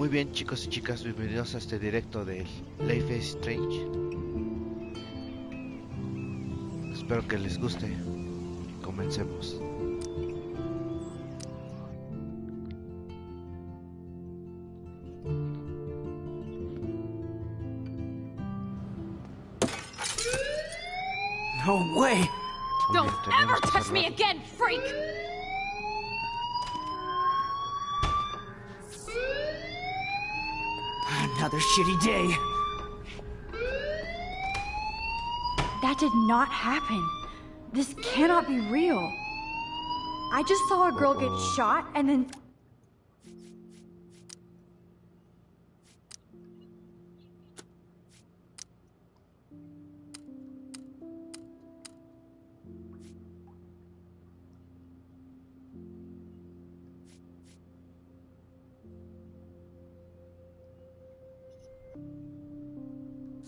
Muy bien, chicos y chicas, bienvenidos a este directo de Life is Strange. Espero que les guste. Comencemos. No way! Don't ever touch me again, freak! Another shitty day. That did not happen. This cannot be real. I just saw a girl get shot and then...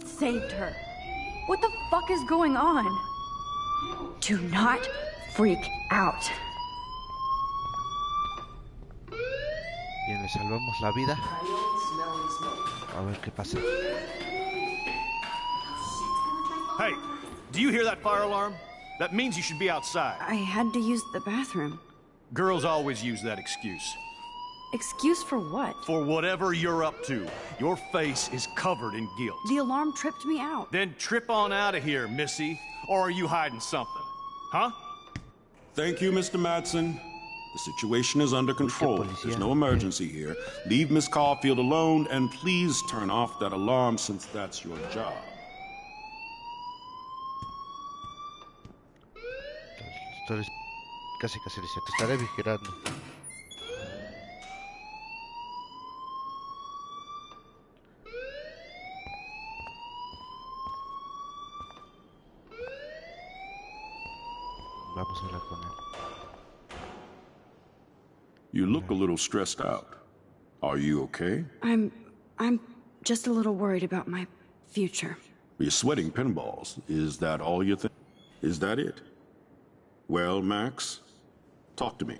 saved her. What the fuck is going on? Do not freak out. Bien, le salvamos la vida. A ver qué pasa. Hey, do you hear that fire alarm? That means you should be outside. I had to use the bathroom. Girls always use that excuse. Excuse for what? For whatever you're up to. Your face is covered in guilt. The alarm tripped me out. Then trip on out of here, Missy. Or are you hiding something? Huh? Thank you, Mr. Madsen. The situation is under control. There's no emergency here. Leave Miss Caulfield alone, and please turn off that alarm since that's your job. Casi dice, te estaré vigilando. Vamos a hablar con él. You look a little stressed out. Are you okay? I'm just a little worried about my future. You're sweating pinballs. Is that all you think? Is that it? Well, Max, talk to me.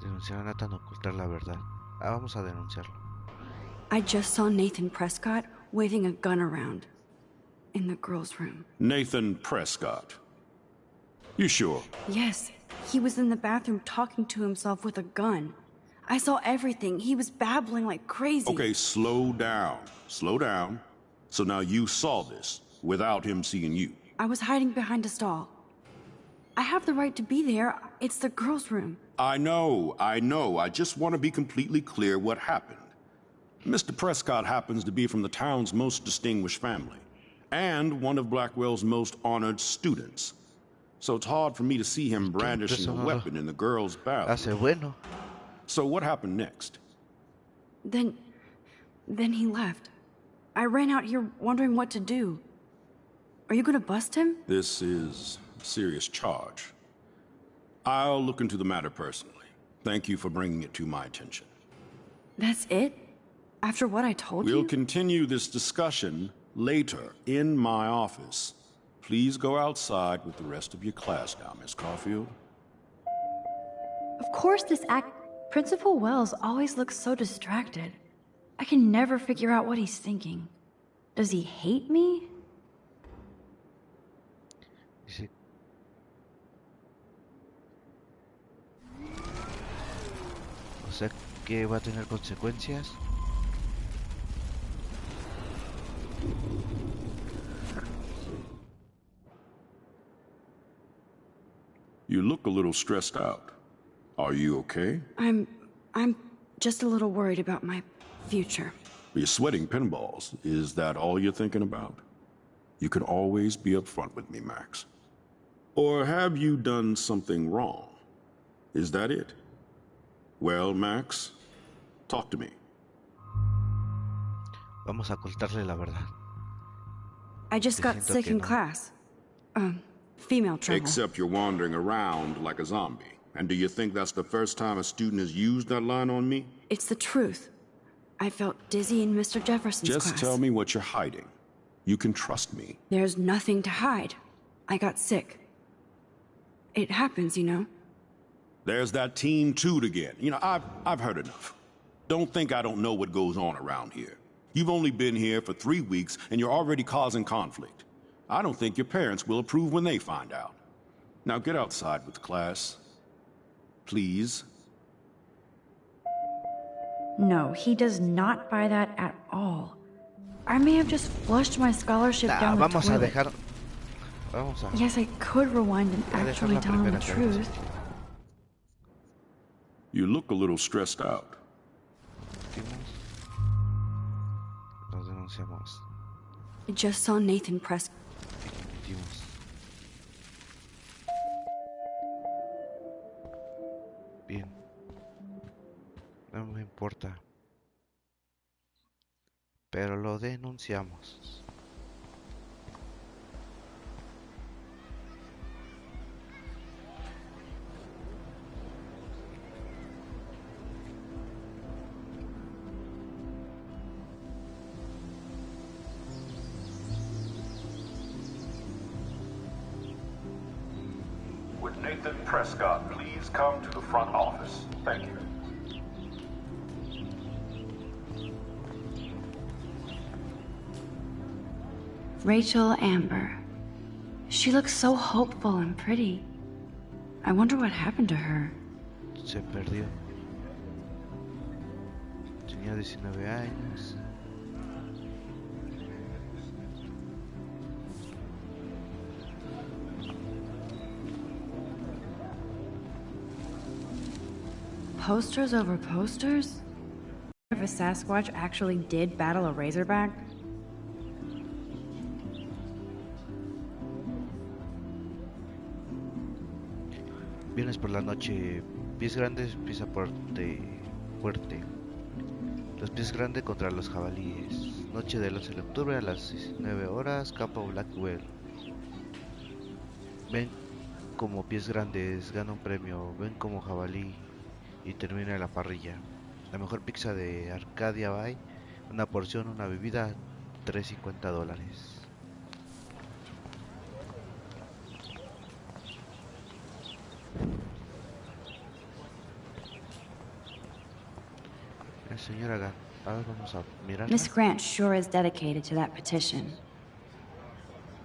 Denunciar a Nathan, ocultar la verdad. Vamos a denunciarlo. I just saw Nathan Prescott waving a gun around in the girls' room. Nathan Prescott. You sure? Yes, he was in the bathroom talking to himself with a gun. I saw everything. He was babbling like crazy. Okay, slow down. Slow down. So now you saw this without him seeing you. I was hiding behind a stall. I have the right to be there. It's the girls' room. I know. I just want to be completely clear what happened. Mr. Prescott happens to be from the town's most distinguished family, and one of Blackwell's most honored students. So it's hard for me to see him brandishing a weapon in the girls' bathroom. Bueno. So what happened next? Then he left. I ran out here wondering what to do. Are you gonna bust him? This is a serious charge. I'll look into the matter personally. Thank you for bringing it to my attention. That's it? After what I told you? We'll continue this discussion later in my office. Please go outside with the rest of your class now, Miss Caulfield. Of course this Principal Wells always looks so distracted. I can never figure out what he's thinking. Does he hate me? Dice... O sea que va a tener consecuencias. You look a little stressed out. Are you okay? I'm just a little worried about my future. You're sweating pinballs. Is that all you're thinking about? You can always be upfront with me, Max. Or have you done something wrong? Is that it? Well, Max, talk to me. Vamos a ocultarle la verdad. I just got sick in class. Female trouble. Except you're wandering around like a zombie. And do you think that's the first time a student has used that line on me? It's the truth. I felt dizzy in Mr. Jefferson's class. Just tell me what you're hiding. You can trust me. There's nothing to hide. I got sick. It happens, you know. There's that Team Toot again. You know, I've heard enough. Don't think I don't know what goes on around here. You've only been here for 3 weeks, and you're already causing conflict. I don't think your parents will approve when they find out. Now get outside with class. Please. No, he does not buy that at all. I may have just flushed my scholarship Nah, down the vamos a toilet. dejar. Vamos a. Yes, I could rewind and Voy a dejar actually la tell him the primera que vamos a truth. hacer. You look a little stressed out. Nos denunciamos. I just saw Nathan Prescott. Discutimos. Bien. No me importa. Pero lo denunciamos. Would Nathan Prescott please come to the front office? Thank you. Rachel Amber. She looks so hopeful and pretty. I wonder what happened to her. Se perdió. Tenía 19 años. Posters over posters? If a Sasquatch actually did battle a Razorback? Viernes por la noche. Pies grandes, pieza fuerte. Los pies grandes contra los jabalíes. Noche del 11 de octubre a las 19 horas. Campo Blackwell. Ven como pies grandes, gana un premio. Ven como jabalí y termina la parrilla. La mejor pizza de Arcadia Bay. Una porción, una bebida, $3.50. Señora Gan, a ver, vamos a mirar. Miss Grant sure is dedicated to that petition.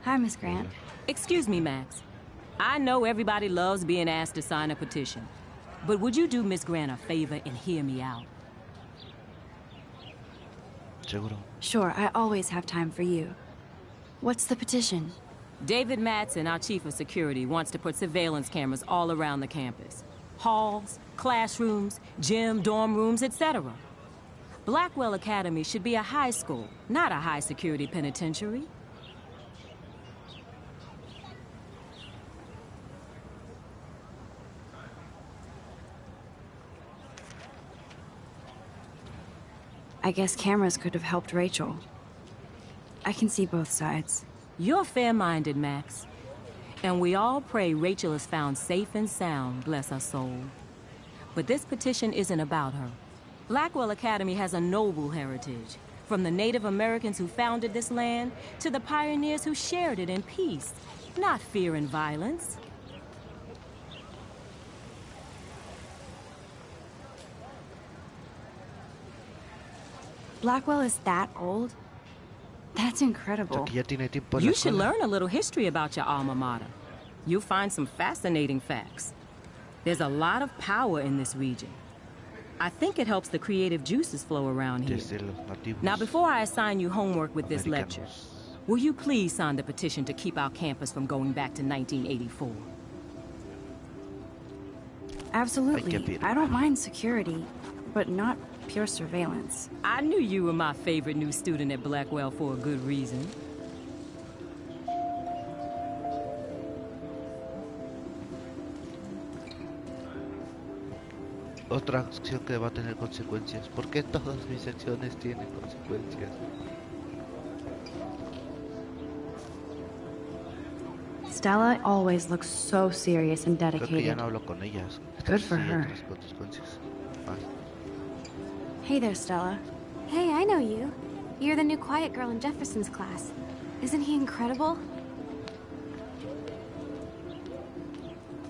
Hi, Miss Grant. Excuse me, Max. I know everybody loves being asked to sign a petition, but would you do Miss Grant a favor and hear me out? Seguro. Sure, I always have time for you. What's the petition? David Madsen, our chief of security, wants to put surveillance cameras all around the campus. Halls, classrooms, gym, dorm rooms, etc. Blackwell Academy should be a high school, not a high-security penitentiary. I guess cameras could have helped Rachel. I can see both sides. You're fair-minded, Max. And we all pray Rachel is found safe and sound, bless her soul. But this petition isn't about her. Blackwell Academy has a noble heritage, from the Native Americans who founded this land to the pioneers who shared it in peace, not fear and violence. Blackwell is that old? That's incredible. Que ya tiene tiempo en la You should escuela. learn a little history about your alma mater. You'll find some fascinating facts. There's a lot of power in this region. I think it helps the creative juices flow around here. Desde los nativos Now, before I assign you homework with this lecture, americanos. will you please sign the petition to keep our campus from going back to 1984? Absolutely. I don't mind security, but not pure surveillance. I knew you were my favorite new student at Blackwell for a good reason. Otra acción que va a tener consecuencias. ¿Por qué todas mis acciones tienen consecuencias? Stella always looks so serious and Creo que ya dedicated. no hablo con ellas. Good for Sí, her. otras consecuencias. Hey there, Stella. Hey, I know you. You're the new quiet girl in Jefferson's class. Isn't he incredible?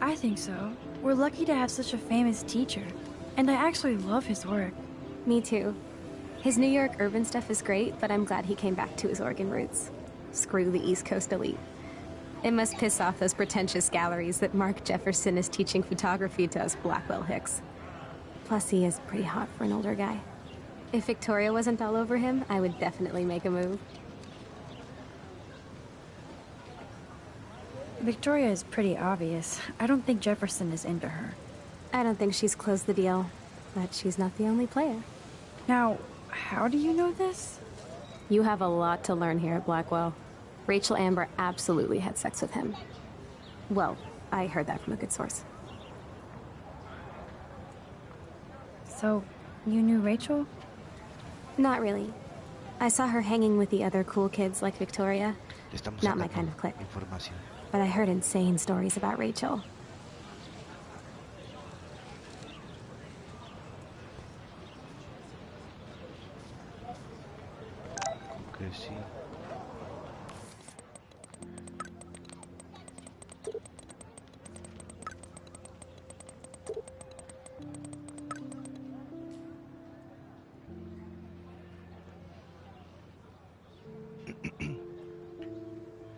I think so. We're lucky to have such a famous teacher, and I actually love his work. Me too. His New York urban stuff is great, but I'm glad he came back to his Oregon roots. Screw the East Coast elite. It must piss off those pretentious galleries that Mark Jefferson is teaching photography to us Blackwell Hicks. Plus, he is pretty hot for an older guy. If Victoria wasn't all over him, I would definitely make a move. Victoria is pretty obvious. I don't think Jefferson is into her. I don't think she's closed the deal, but she's not the only player. Now, how do you know this? You have a lot to learn here at Blackwell. Rachel Amber absolutely had sex with him. Well, I heard that from a good source. So, you knew Rachel? Not really. I saw her hanging with the other cool kids like Victoria. Not my kind of clique. But I heard insane stories about Rachel. Que sí.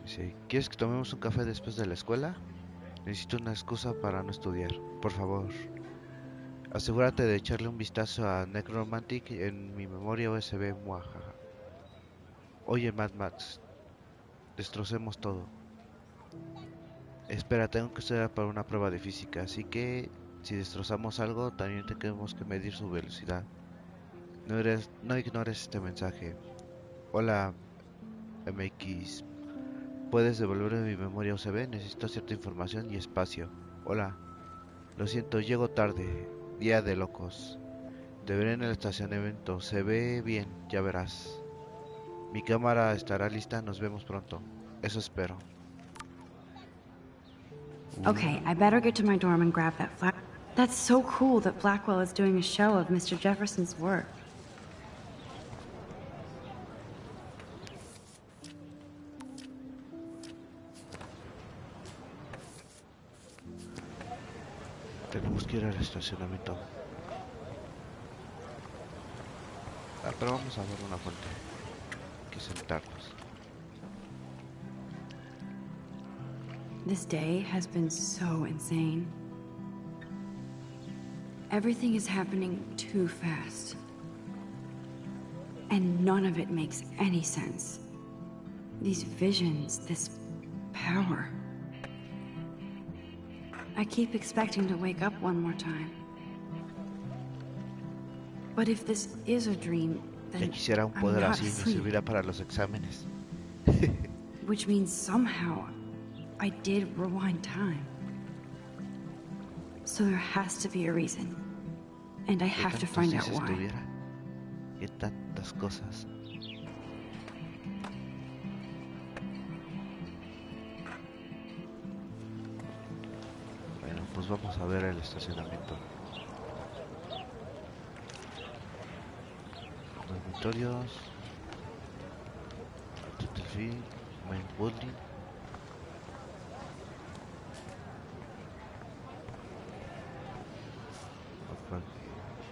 Dice, ¿quieres que tomemos un café después de la escuela? Necesito una excusa para no estudiar. Por favor, asegúrate de echarle un vistazo a Necromantic en mi memoria USB. Muajaja. Oye, Mad Max, destrocemos todo. Espera, tengo que estudiar para una prueba de física, así que si destrozamos algo, también tenemos que medir su velocidad. No ignores este mensaje. Hola, MX. ¿Puedes devolverme mi memoria USB? Necesito cierta información y espacio. Hola. Lo siento, llego tarde. Día de locos. Te veré en el estacionamiento. Se ve bien, ya verás. Mi cámara estará lista, nos vemos pronto. Eso espero. Okay, I better get to my dorm and grab that flag. That's so cool that Blackwell is doing a show of Mr. Jefferson's work. Tenemos que ir al estacionamiento. Pero vamos a ver una fuente. Hay que sentarnos. This day has been so insane. Everything is happening too fast. And none of it makes any sense. These visions, this power. I keep expecting to wake up one more time. But if this is a dream, Ya then quisiera un I'm poder not así, me asleep. servirá para los exámenes. Which means somehow I did rewind time. So there has to be a reason. And I have to find out why. ¿Qué tantas cosas? Bueno, pues vamos a ver el estacionamiento. Dormitorios. Tutelfield, main building.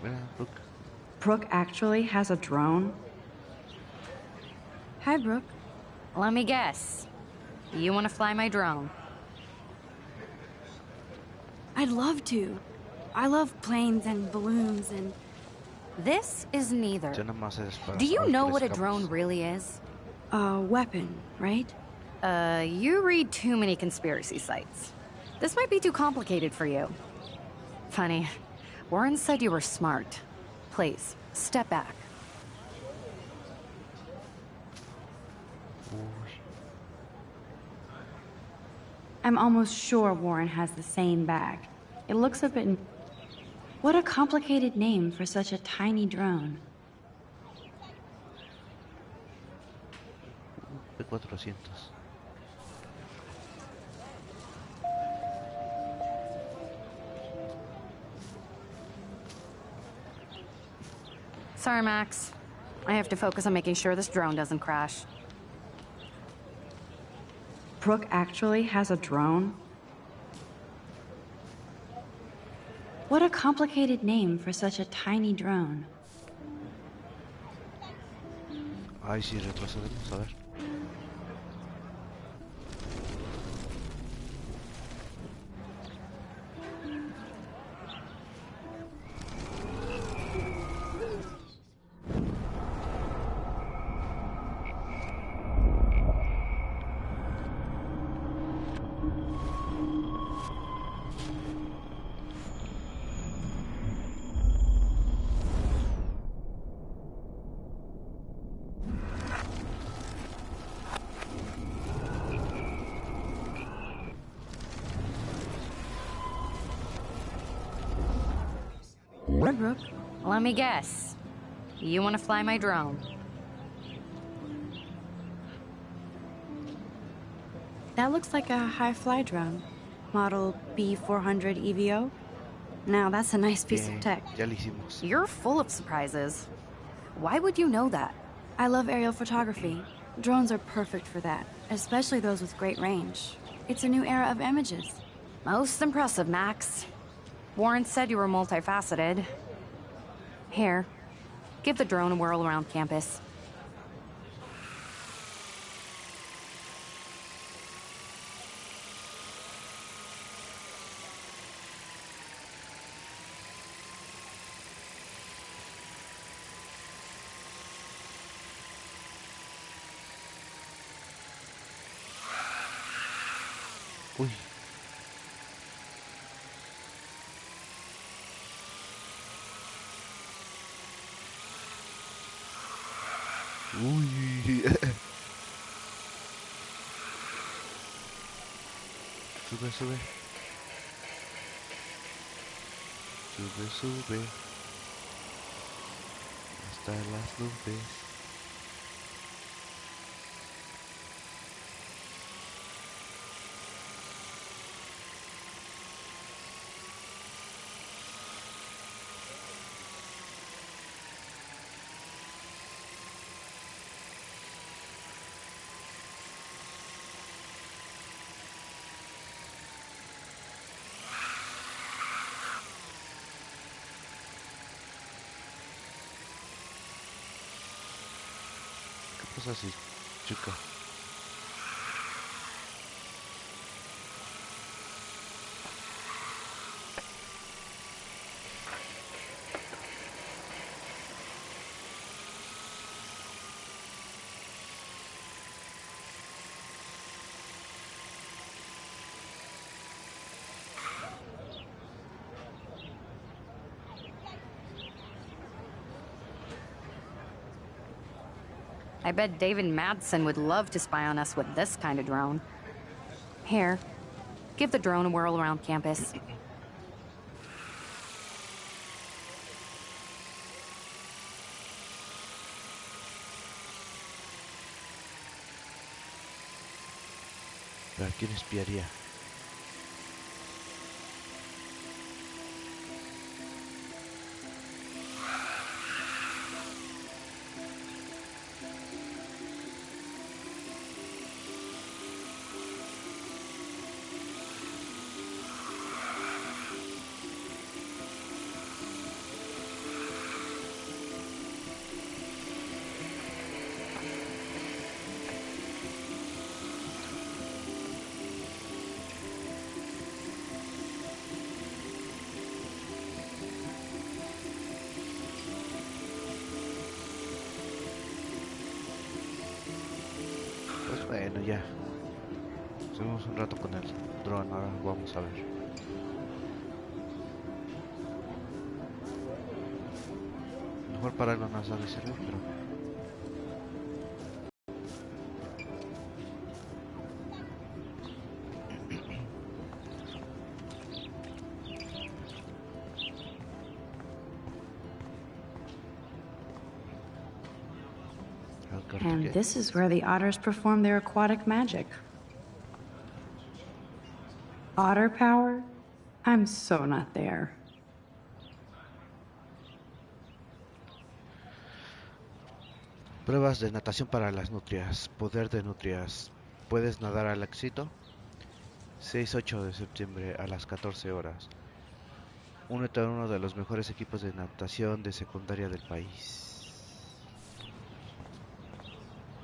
Mira, Brooke. Brooke actually has a drone? Hi, Brooke. Let me guess. You want to fly my drone? I'd love to. I love planes and balloons and... This is neither. Ya nomás es para Do you saber know tres what a campos. drone really is? a weapon, right? You read too many conspiracy sites. This might be too complicated for you. Funny. Warren said you were smart. Please, step back. I'm almost sure Warren has the same bag. It looks a bit... What a complicated name for such a tiny drone. P400. Sorry, Max. I have to focus on making sure this drone doesn't crash. Brooke actually has a drone? What a complicated name for such a tiny drone. Ay, sí, retrocedemos, a ver. Let me guess. You want to fly my drone? That looks like a high-fly drone. Model B400 EVO. Now, that's a nice piece of tech. Ya lo hicimos. You're full of surprises. Why would you know that? I love aerial photography. Drones are perfect for that, especially those with great range. It's a new era of images. Most impressive, Max. Warren said you were multifaceted. Here, give the drone a whirl around campus. Uy. Uy. Sube, sube. Sube, sube. Hasta las nubes. ¿Qué pasa si choca? I bet David Madsen would love to spy on us with this kind of drone. Here, give the drone a whirl around campus. ¿A quién espiaría? Pues bueno, ya. Seguimos un rato con el dron, ahora vamos a ver. Mejor pararlo más a veces, pero... And this is where the otters perform their aquatic magic. Otter power? I'm so not there. Pruebas de natación para las nutrias. Poder de nutrias. ¿Puedes nadar al éxito? 6-8 de septiembre a las 14 horas. Únete a uno de los mejores equipos de natación de secundaria del país.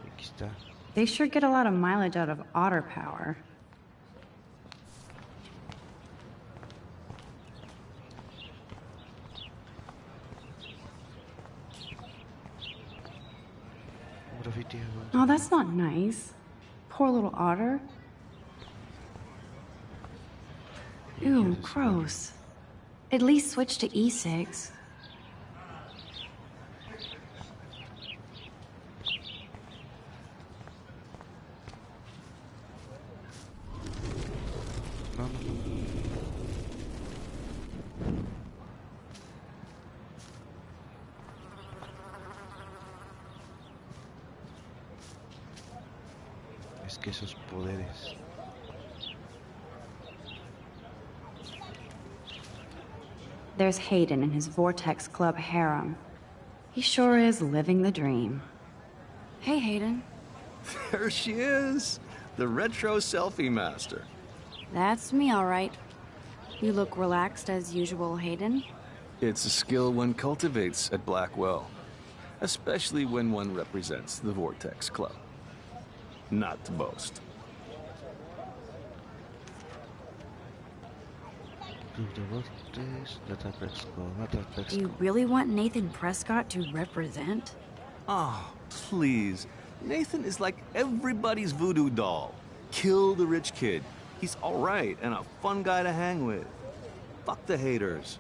Aquí está. They sure get a lot of mileage out of otter power. Graffiti. Oh, that's not nice. Poor little otter. Ew, gross. At least switch to e-cigs. No, no. Es que esos poderes. There's Hayden in his Vortex Club harem. He sure is living the dream. Hey, Hayden. There she is, the retro selfie master. That's me, all right. You look relaxed as usual, Hayden. It's a skill one cultivates at Blackwell, especially when one represents the Vortex Club. Not to boast. Do you really want Nathan Prescott to represent? Oh, please. Nathan is like everybody's voodoo doll. Kill the rich kid. He's all right and a fun guy to hang with. Fuck the haters.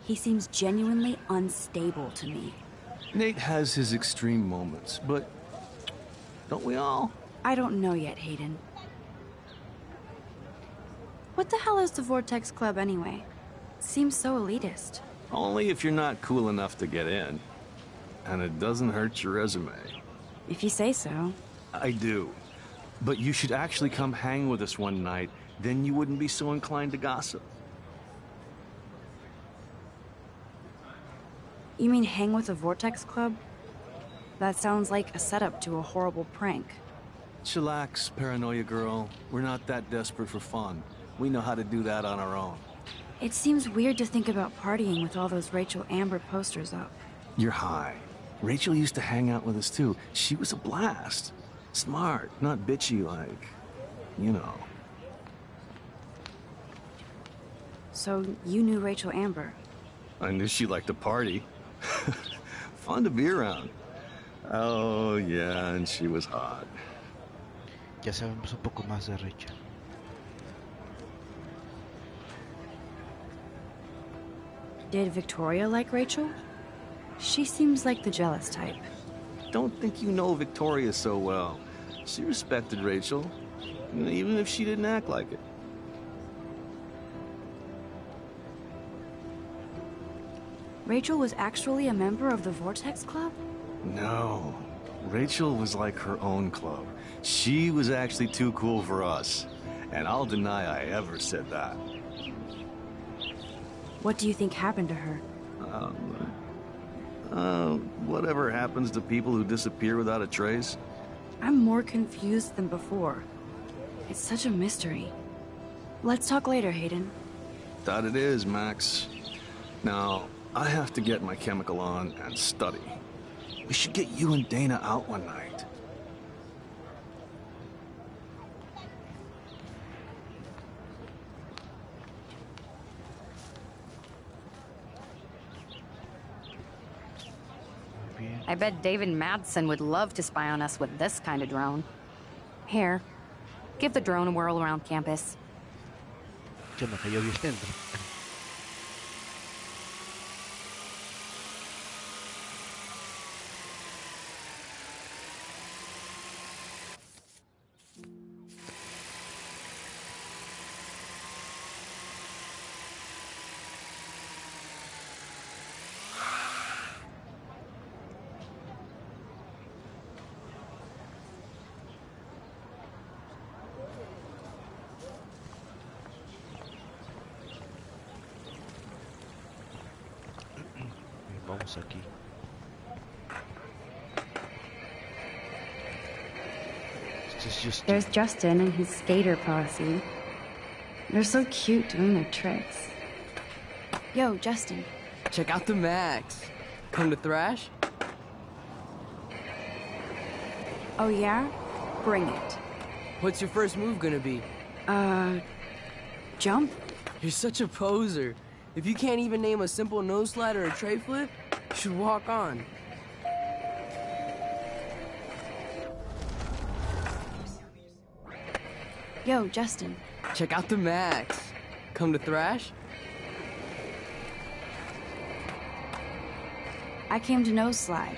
He seems genuinely unstable to me. Nate has his extreme moments, but don't we all? I don't know yet, Hayden. What the hell is the Vortex Club anyway? Seems so elitist. Only if you're not cool enough to get in. And it doesn't hurt your resume. If you say so. I do. But you should actually come hang with us one night, then you wouldn't be so inclined to gossip. You mean hang with the Vortex Club? That sounds like a setup to a horrible prank. Chillax, paranoia girl. We're not that desperate for fun. We know how to do that on our own. It seems weird to think about partying with all those Rachel Amber posters up. You're high. Rachel used to hang out with us too. She was a blast. Smart, not bitchy like, you know. So you knew Rachel Amber? I knew she liked to party. Fun to be around. Oh, yeah, and she was hot. Ya sabemos un poco más de Rachel. Did Victoria like Rachel? She seems like the jealous type. Don't think you know Victoria so well. She respected Rachel, even if she didn't act like it. Rachel was actually a member of the Vortex Club? No. Rachel was like her own club. She was actually too cool for us. And I'll deny I ever said that. What do you think happened to her? Whatever happens to people who disappear without a trace. I'm more confused than before. It's such a mystery. Let's talk later, Hayden. That it is, Max. Now, I have to get my chemical on and study. We should get you and Dana out one night. I bet David Madsen would love to spy on us with this kind of drone. Here, give the drone a whirl around campus. Se me cayó bien. Vamos aquí. There's Justin and his skater posse. They're so cute doing their tricks. Yo, Justin. Check out the Max. Come to thrash? Oh yeah? Bring it. What's your first move gonna be? Jump? You're such a poser. If you can't even name a simple nose slide or a tray flip, you should walk on. Yo, Justin. Check out the Max. Come to thrash? I came to nose slide.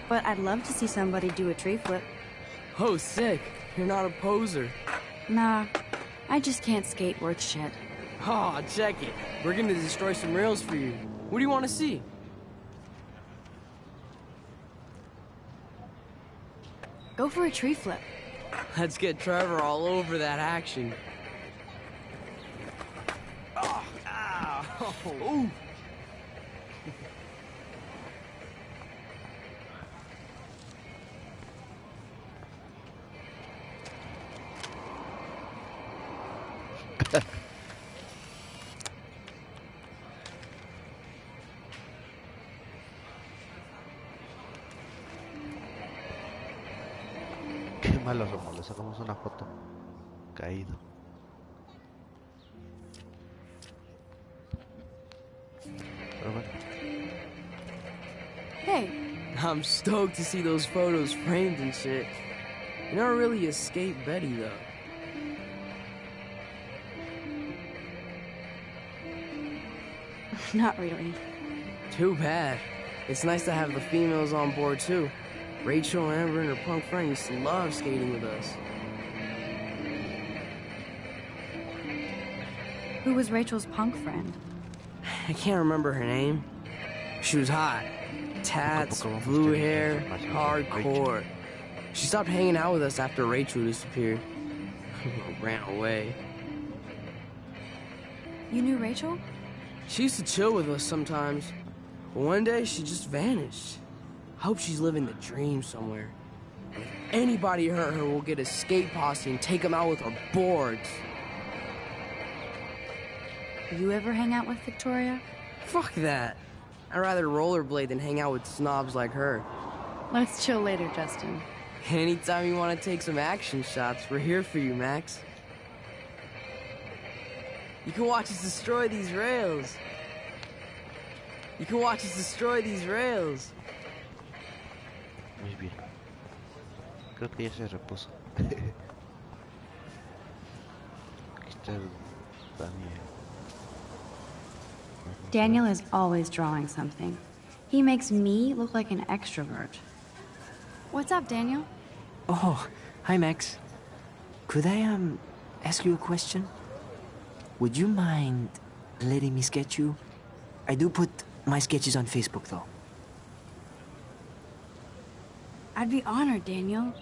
But I'd love to see somebody do a tree flip. Oh, sick. You're not a poser. Nah, I just can't skate worth shit. Aw, check it. We're gonna destroy some rails for you. What do you want to see? Go for a tree flip. Let's get Trevor all over that action. Oh, ow. Ooh. Qué malos somos, le sacamos una foto. Caído. Pero bueno. Hey. I'm stoked to see those photos framed and shit. You never really escaped Betty, though. Not really. Too bad. It's nice to have the females on board, too. Rachel, Amber, and her punk friend used to love skating with us. Who was Rachel's punk friend? I can't remember her name. She was hot. Tats, blue hair, hardcore. She stopped hanging out with us after Rachel disappeared. Ran away. You knew Rachel? She used to chill with us sometimes. But one day, she just vanished. I hope she's living the dream somewhere. And if anybody hurt her, we'll get a skate posse and take them out with our boards. You ever hang out with Victoria? Fuck that. I'd rather rollerblade than hang out with snobs like her. Let's chill later, Justin. Anytime you want to take some action shots, we're here for you, Max. You can watch us destroy these rails. You can watch us destroy these rails. Muy bien. Creo que ya se repuso. Aquí está el Daniel. Daniel is always drawing something. He makes me look like an extrovert. What's up, Daniel? Oh, hi, Max. Could I, ask you a question? Would you mind letting me sketch you? I do put my sketches on Facebook, though. I'd be honored, Daniel.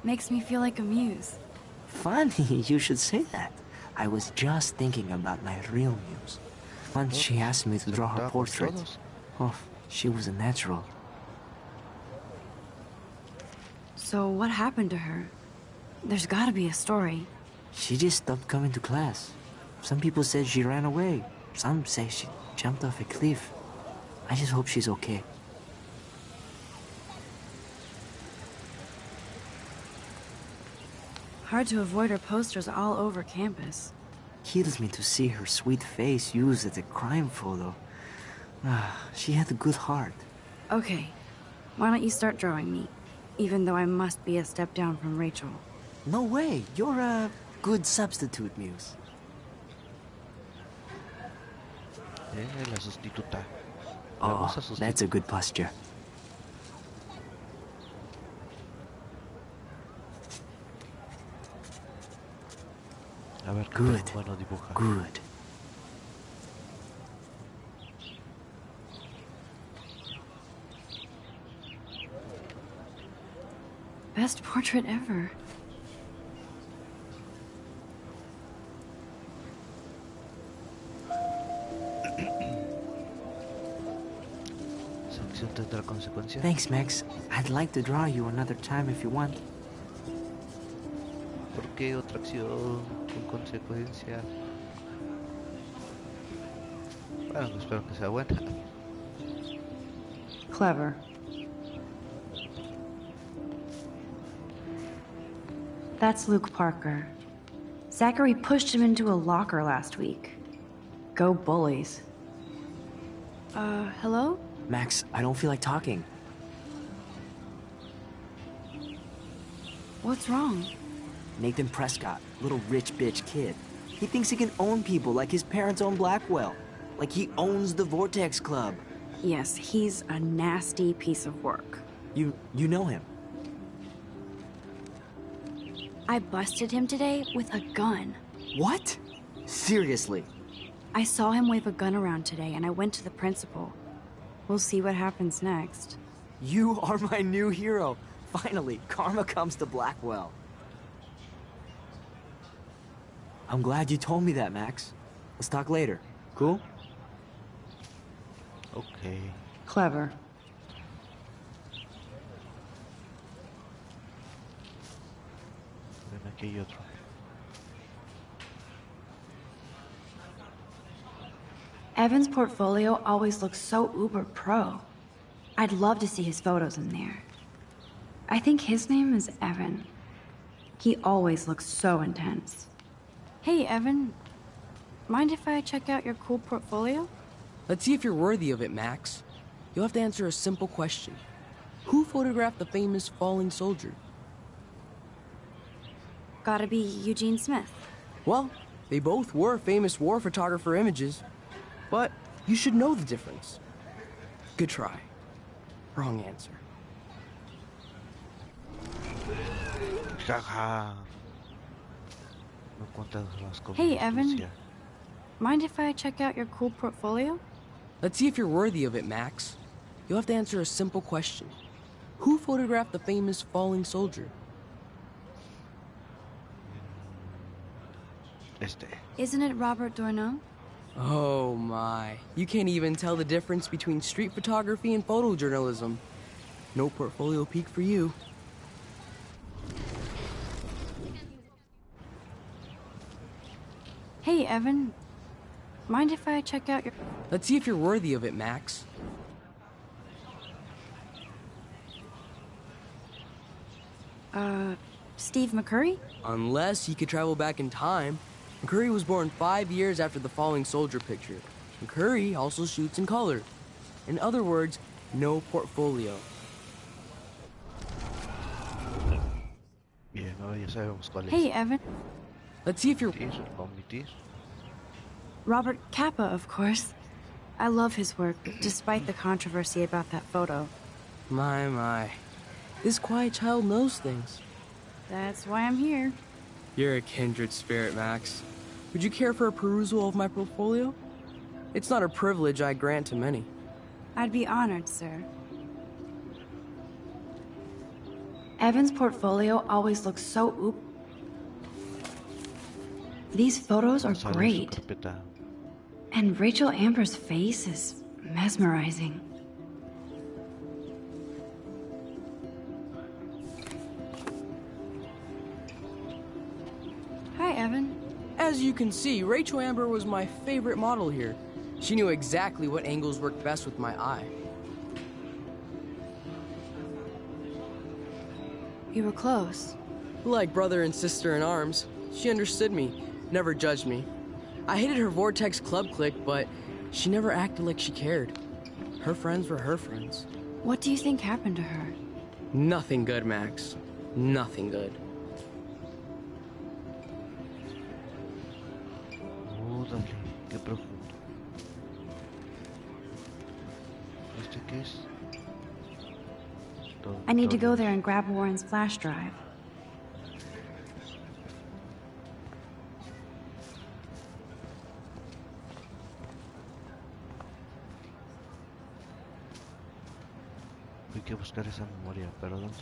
Makes me feel like a muse. Funny, you should say that. I was just thinking about my real muse. Once she asked me to draw her portrait. Oh, she was a natural. So what happened to her? There's gotta be a story. She just stopped coming to class. Some people said she ran away. Some say she jumped off a cliff. I just hope she's okay. Hard to avoid her posters all over campus. Kills me to see her sweet face used as a crime photo. She had a good heart. Okay, why don't you start drawing me? Even though I must be a step down from Rachel. No way, you're a good substitute, Muse. La sustituta. Oh, that's a good posture. A ver, good. Bueno, dibuja. Good. Best portrait ever. ¿Esa acción tendrá consecuencias? Thanks, Max. I'd like to draw you another time if you want. ¿Por qué otra acción con consecuencia? Bueno, espero que sea buena. Clever. That's Luke Parker. Zachary pushed him into a locker last week. Go bullies. Hello? Max, I don't feel like talking. What's wrong? Nathan Prescott, little rich bitch kid. He thinks he can own people like his parents own Blackwell. Like he owns the Vortex Club. Yes, he's a nasty piece of work. You know him? I busted him today with a gun. What? Seriously? I saw him wave a gun around today and I went to the principal. We'll see what happens next. You are my new hero. Finally, karma comes to Blackwell. I'm glad you told me that, Max. Let's talk later. Cool? Okay. Clever. Ven, aquí hay otro. Evan's portfolio always looks so uber pro. I'd love to see his photos in there. I think his name is Evan. He always looks so intense. Hey, Evan. Mind if I check out your cool portfolio? Let's see if you're worthy of it, Max. You'll have to answer a simple question. Who photographed the famous falling soldier? Gotta be Eugene Smith. Well, they both were famous war photographer images. But you should know the difference. Good try. Wrong answer. Jaja. No cuentas las cosas. Hey, Evan. Mind if I check out your cool portfolio? Let's see if you're worthy of it, Max. You'll have to answer a simple question. Who photographed the famous falling soldier? Este. Isn't it Robert Doisneau? Oh my. You can't even tell the difference between street photography and photojournalism. No portfolio peek for you. Hey, Evan. Mind if I check out your... Let's see if you're worthy of it, Max. Steve McCurry? Unless he could travel back in time. McCurry was born 5 years after the falling soldier picture. McCurry also shoots in color. In other words, no portfolio. Bien, ahora ya sabemos cuál es. Hey, Evan. Let's see if you're... Omitir. Robert Capa, of course. I love his work, despite the controversy about that photo. My. This quiet child knows things. That's why I'm here. You're a kindred spirit, Max. Would you care for a perusal of my portfolio? It's not a privilege I grant to many. I'd be honored, sir. Evan's portfolio always looks so These photos are great. And Rachel Amber's face is mesmerizing. Hi, Evan. As you can see, Rachel Amber was my favorite model here. She knew exactly what angles worked best with my eye. You were close. Like brother and sister in arms. She understood me, never judged me. I hated her Vortex Club clique, but she never acted like she cared. Her friends were her friends. What do you think happened to her? Nothing good, Max. Nothing good. Dale, qué profundo. ¿Este qué es? I need to go there and grab Warren's flash drive. Hay que buscar esa memoria, pero ¿dónde?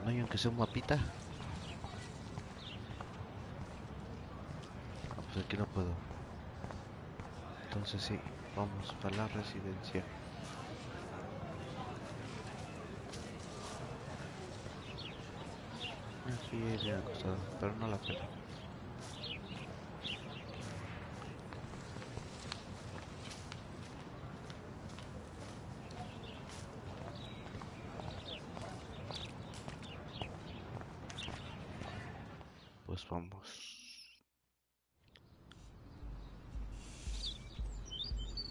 No hay aunque sea un mapita. Ah, pues aquí no puedo. Entonces sí, vamos a la residencia. Aquí bien acostado, pero no la pena. Pues vamos.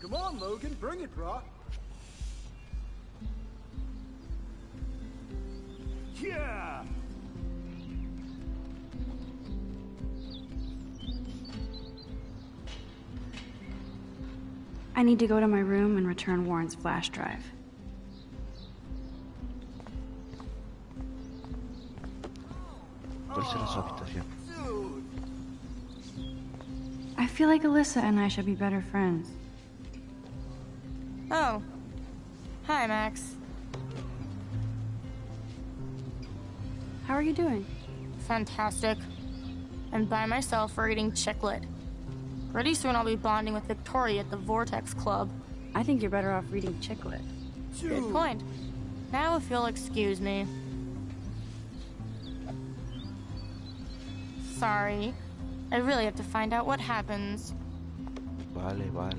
Come on, Logan, bring it, brah. Yeah! I need to go to my room and return Warren's flash drive. ¿Cuál será su habitación? I feel like Alyssa and I should be better friends. Oh. Hi, Max. How are you doing? Fantastic. I'm by myself reading Chicklet. Pretty soon I'll be bonding with Victoria at the Vortex Club. I think you're better off reading Chicklet. Good point. Now if you'll excuse me. Sorry. I really have to find out what happens. Vale.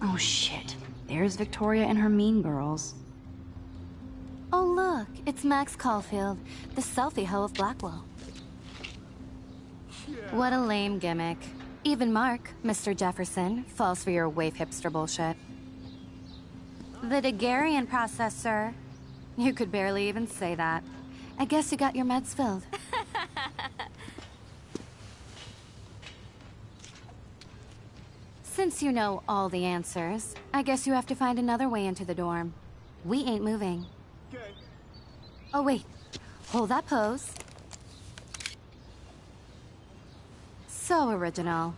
Oh shit. There's Victoria and her mean girls. Oh look, it's Max Caulfield, the selfie hoe of Blackwell. What a lame gimmick. Even Mark, Mr. Jefferson, falls for your wave hipster bullshit. The Daguerrean process, sir. You could barely even say that. I guess you got your meds filled. Since you know all the answers, I guess you have to find another way into the dorm. We ain't moving. Okay. Oh wait, hold that pose. So original.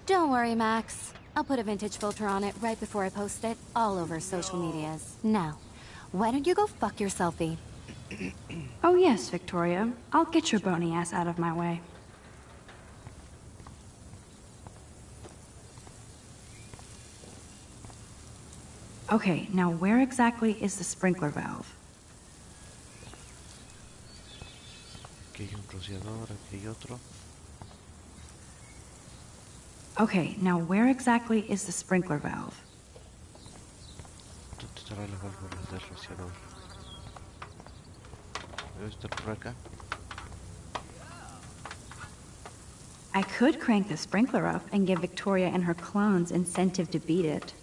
Don't worry, Max. I'll put a vintage filter on it right before I post it all over social medias. Now, why don't you go fuck your selfie? Oh yes, Victoria. I'll get your bony ass out of my way. Okay, now where exactly is the sprinkler valve? Aquí hay un rociador, aquí hay otro. Okay, now where exactly is the sprinkler valve? ¿Dónde estará la válvula del rociador? Debe estar por acá. I could crank the sprinkler up and give Victoria and her clones incentive to beat it.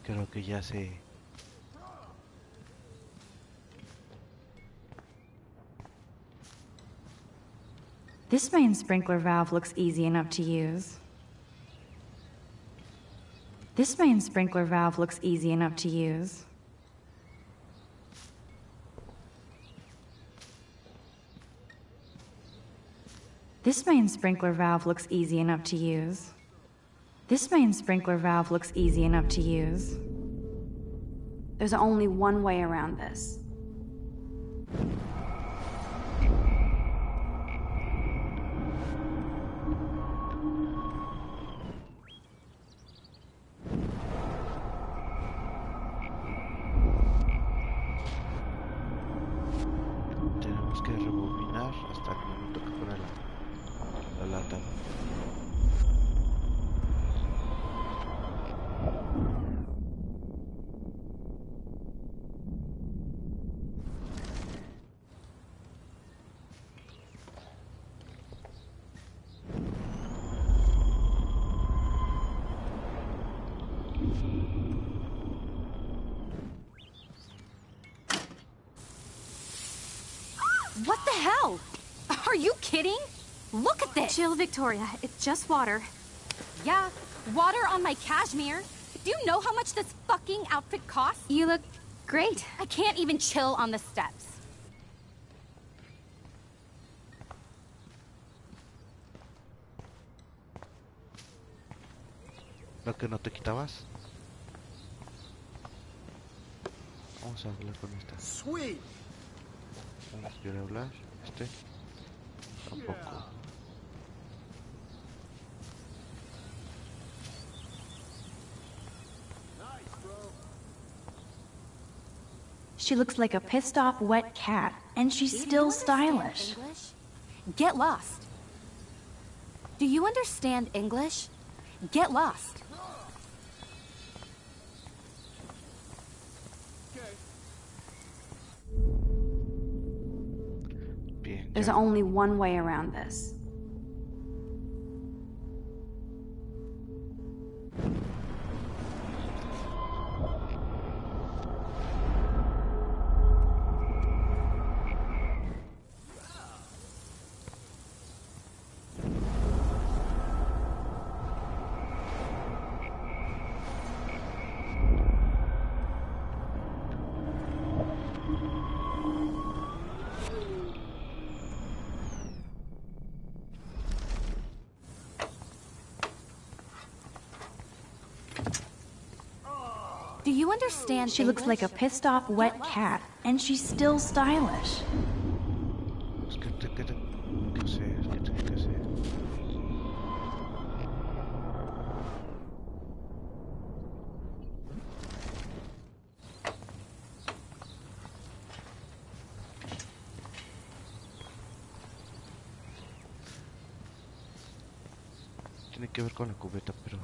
Creo que ya sé. This main sprinkler valve looks easy enough to use. This main sprinkler valve looks easy enough to use. This main sprinkler valve looks easy enough to use. This main sprinkler valve looks easy enough to use. There's only one way around this. Tenemos que rebobinar hasta el momento que fuera la lata. What the hell? Are you kidding? Look at this! Chill, Victoria. It's just water. Yeah, water on my cashmere. Do you know how much this fucking outfit costs? You look great. I can't even chill on the steps. ¿Lo que no te quitabas? Vamos a hablar con esta. Sweet. Vamos a querer hablar. Este. Tampoco. She looks like a pissed off wet cat, and she's still stylish. English? Get lost. Do you understand English? Get lost. Bien. There's Ya. only one way around this. Do you understand She looks like a pissed off wet cat, and she's still stylish. Es que te queda que hacer, que tengo que hacer. Tiene que ver con la cubeta, pero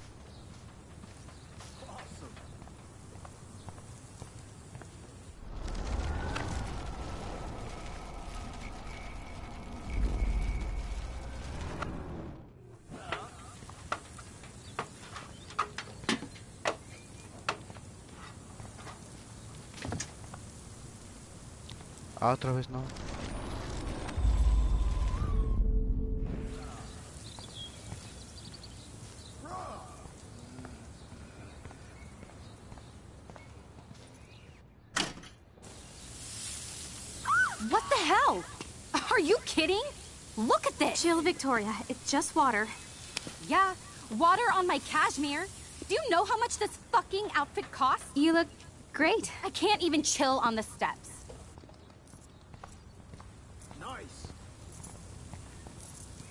otra vez no. What the hell? Are you kidding? Look at this. Chill, Victoria. It's just water. Yeah, water on my cashmere. Do you know how much this fucking outfit costs? You look great. I can't even chill on the steps. Nice.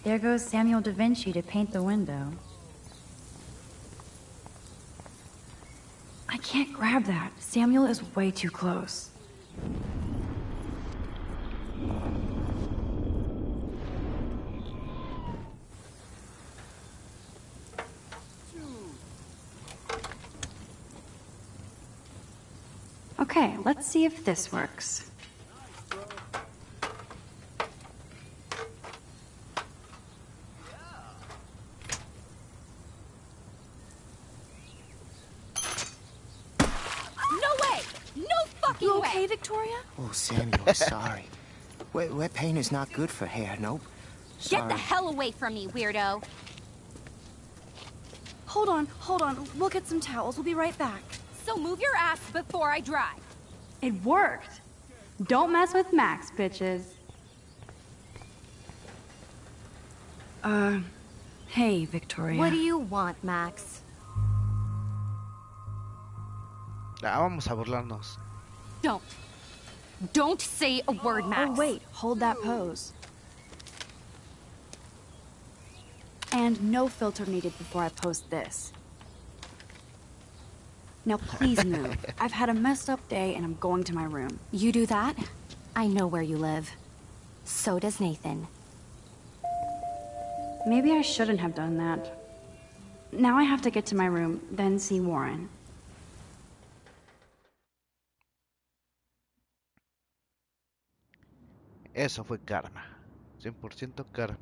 There goes Samuel da Vinci to paint the window. I can't grab that. Samuel is way too close. Okay, let's see if this works. No way! No fucking You way! okay, Victoria? Oh, Samuel, sorry. Wet paint is not good for hair, nope. Get Sorry. the hell away from me, weirdo! Hold on. We'll get some towels. We'll be right back. So move your ass before I dry. It worked. Don't mess with Max, bitches. Hey, Victoria. What do you want, Max? Vamos a burlarnos. Don't say a word, Max. Oh, wait. Hold that pose. And no filter needed before I post this. Now please move. I've had a messed up day and I'm going to my room. You do that? I know where you live. So does Nathan. Maybe I shouldn't have done that. Now I have to get to my room, then see Warren. Eso fue karma. 100% karma.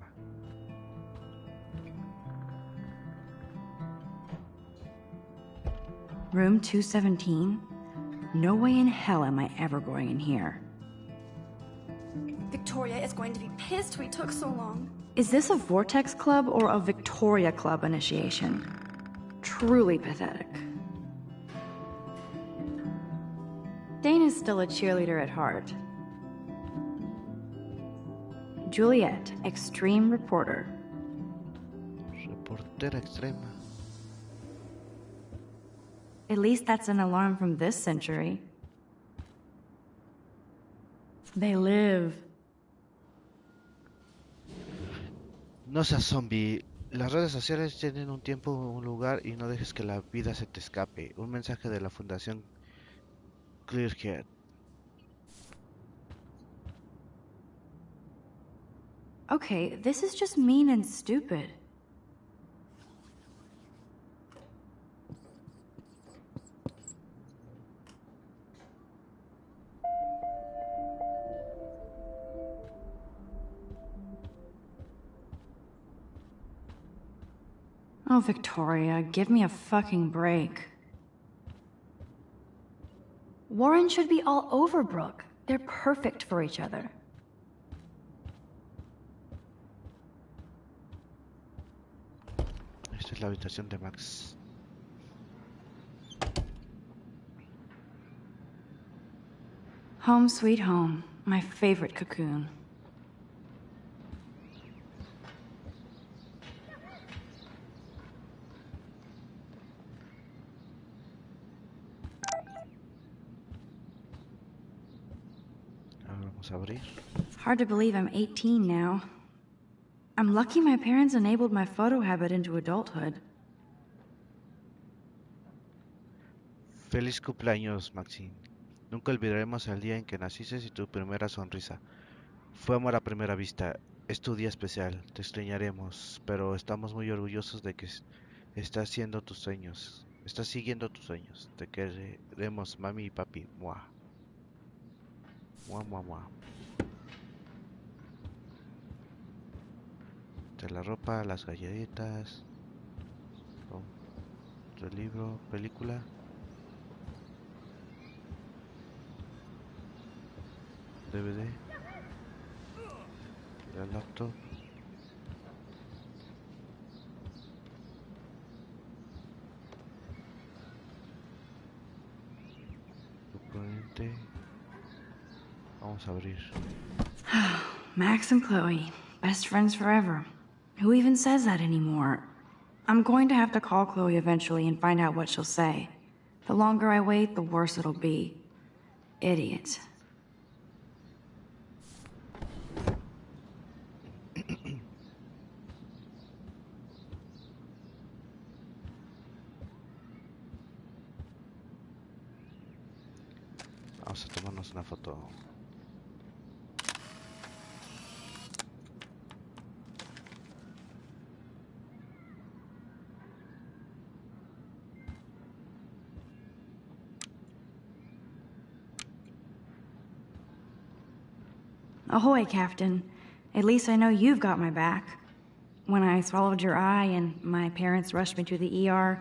Room 217? No way in hell am I ever going in here. Victoria is going to be pissed we took so long. Is this a Vortex Club or a Victoria Club initiation? Truly pathetic. Dane is still a cheerleader at heart. Juliet, extreme reporter. Reportera extrema. At least that's an alarm from this century. They live. No seas zombie. Las redes sociales tienen un tiempo, un lugar y no dejes que la vida se te escape. Un mensaje de la Fundación Clearhead. Okay, this is just mean and stupid. Oh, Victoria, give me a fucking break. Warren should be all over Brooke. They're perfect for each other. Esta es la habitación de Max. Home sweet home. My favorite cocoon. Vamos a abrir. Hard to believe I'm 18 now. I'm lucky my parents enabled my photo habit into adulthood. Feliz cumpleaños, Maxine. Nunca olvidaremos el día en que naciste y tu primera sonrisa. Fue amor a primera vista. Es tu día especial. Te extrañaremos, pero estamos muy orgullosos de que estás haciendo tus sueños. Estás siguiendo tus sueños. Te queremos, mami y papi. Mua. Mua, mua, mua. De la ropa, las galletitas. Otro libro, película. DVD. La laptop. Componente. Vamos a abrir. Max and Chloe, best friends forever. Who even says that anymore? I'm going to have to call Chloe eventually and find out what she'll say. The longer I wait, the worse it'll be. Idiot. Vamos a tomarnos una foto. Ahoy, Captain. At least I know you've got my back. When I swallowed your eye and my parents rushed me to the ER,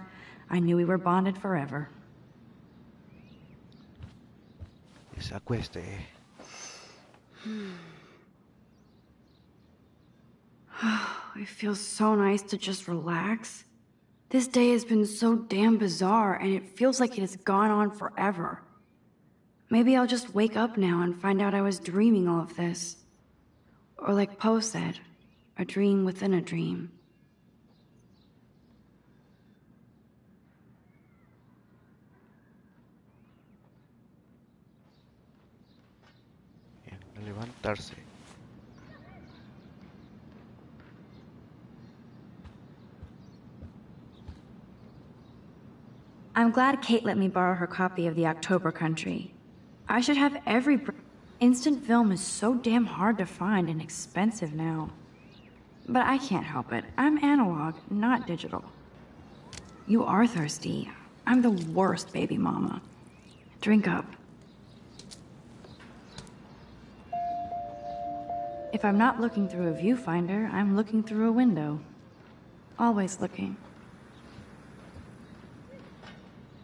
I knew we were bonded forever. Se acueste. It feels so nice to just relax. This day has been so damn bizarre, and it feels like it has gone on forever. Maybe I'll just wake up now and find out I was dreaming all of this. Or like Poe said, a dream within a dream. Bien, levantarse. I'm glad Kate let me borrow her copy of the October Country. I should have every... Instant film is so damn hard to find and expensive now. But I can't help it. I'm analog, not digital. You are thirsty. I'm the worst baby mama. Drink up. If I'm not looking through a viewfinder, I'm looking through a window. Always looking.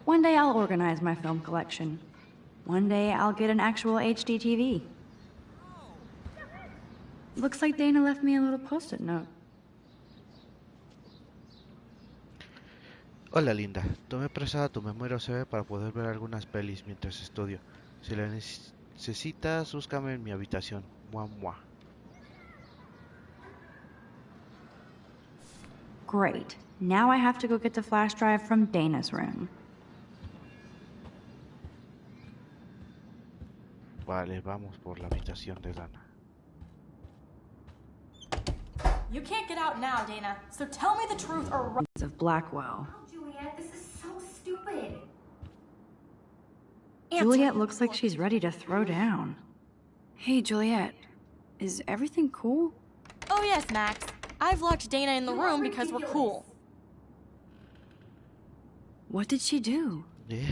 One day I'll organize my film collection. One day I'll get an actual HD TV. Looks like Dana left me a little post-it note. Hola linda, tomé prestada tu memoria USB para poder ver algunas pelis mientras estudio. Si la necesitas, búscame en mi habitación. Mua, mua. Great. Now I have to go get the flash drive from Dana's room. Vale, vamos por la habitación de Dana. You can't get out now, Dana. So tell me the truth or... Of Blackwell. Oh, Juliet, this is so stupid. Juliet looks like she's ready to throw down. Hey, Juliet. Is everything cool? Oh yes, Max. I've locked Dana in the room because we're cool. What did she do?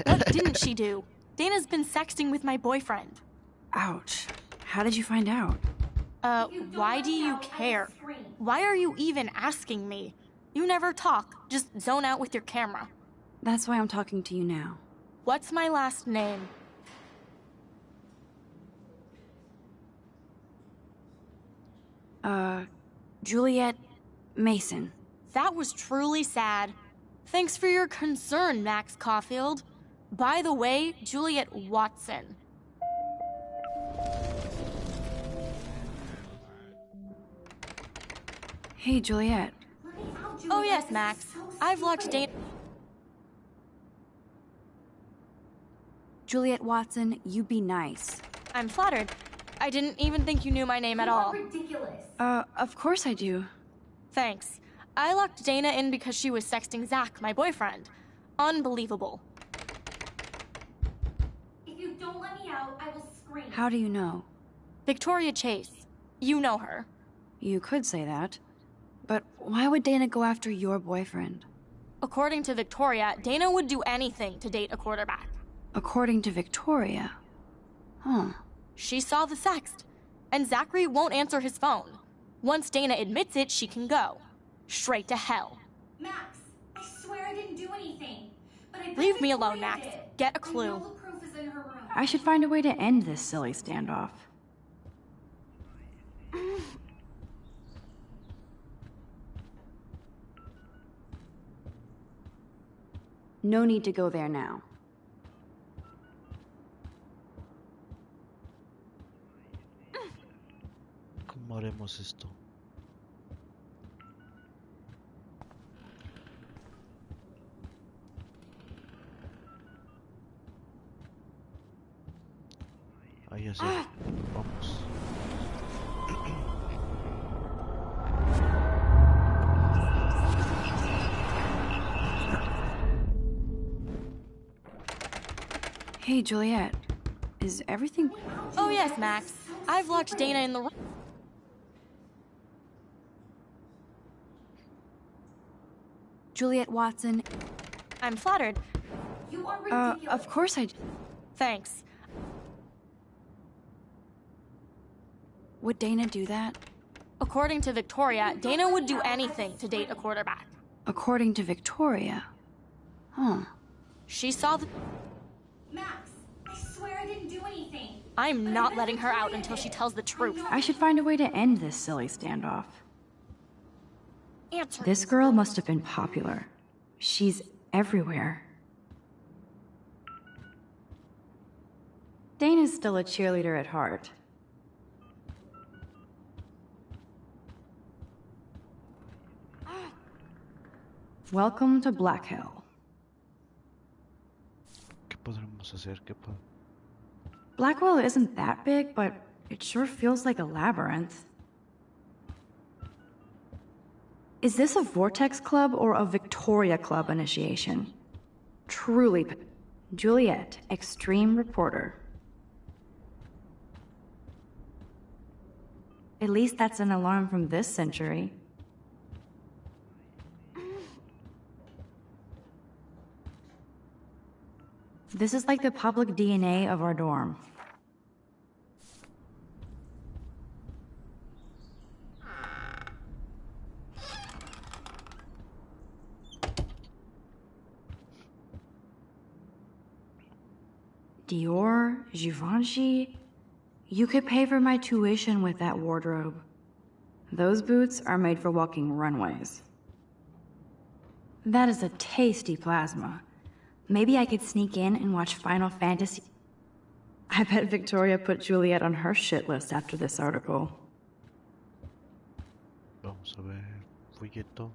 What didn't she do? Dana's been sexting with my boyfriend. Ouch. How did you find out? Why do you care? Why are you even asking me? You never talk, just zone out with your camera. That's why I'm talking to you now. What's my last name? Juliet Mason. That was truly sad. Thanks for your concern, Max Caulfield. By the way, Juliet Watson. Hey, Juliet. Oh yes, Max. I've locked Dana... Juliet Watson, you be nice. I'm flattered. I didn't even think you knew my name at all. Ridiculous. Of course I do. Thanks. I locked Dana in because she was sexting Zach, my boyfriend. Unbelievable. If you don't let me out, I will scream. How do you know? Victoria Chase. You know her. You could say that. But why would Dana go after your boyfriend? According to Victoria, Dana would do anything to date a quarterback. According to Victoria? Huh. She saw the sext, and Zachary won't answer his phone. Once Dana admits it, she can go. Straight to hell. Max, I swear I didn't do anything. But I Leave me alone, Max. Get a clue. I know the proof is in her room. I should find a way to end this silly standoff. No need to go there now. ¿Cómo haremos esto? Ahí así. Vamos. Hey, Juliet. Is everything... Oh yes, Max. I've locked Dana in the room. Juliet Watson... I'm flattered. You are ridiculous. Of course I... Thanks. Would Dana do that? According to Victoria, Dana would do anything to date a quarterback. According to Victoria? Huh. She saw the... Max, I swear I didn't do anything. I'm not letting her out until she tells the truth. I should find a way to end this silly standoff. Answer. This girl must have been popular. She's everywhere. Dana's still a cheerleader at heart. Welcome to Black Hell. ¿Qué podremos hacer? ¿Qué pod... Blackwell isn't that big, but it sure feels like a labyrinth. Is this a Vortex Club or a Victoria Club initiation? Truly, Juliet, extreme reporter. At least that's an alarm from this century. This is like the public DNA of our dorm. Dior, Givenchy. You could pay for my tuition with that wardrobe. Those boots are made for walking runways. That is a tasty plasma. Maybe I could sneak in and watch Final Fantasy. I bet Victoria put Juliet on her shit list after this article. Vamos a ver. Folleto.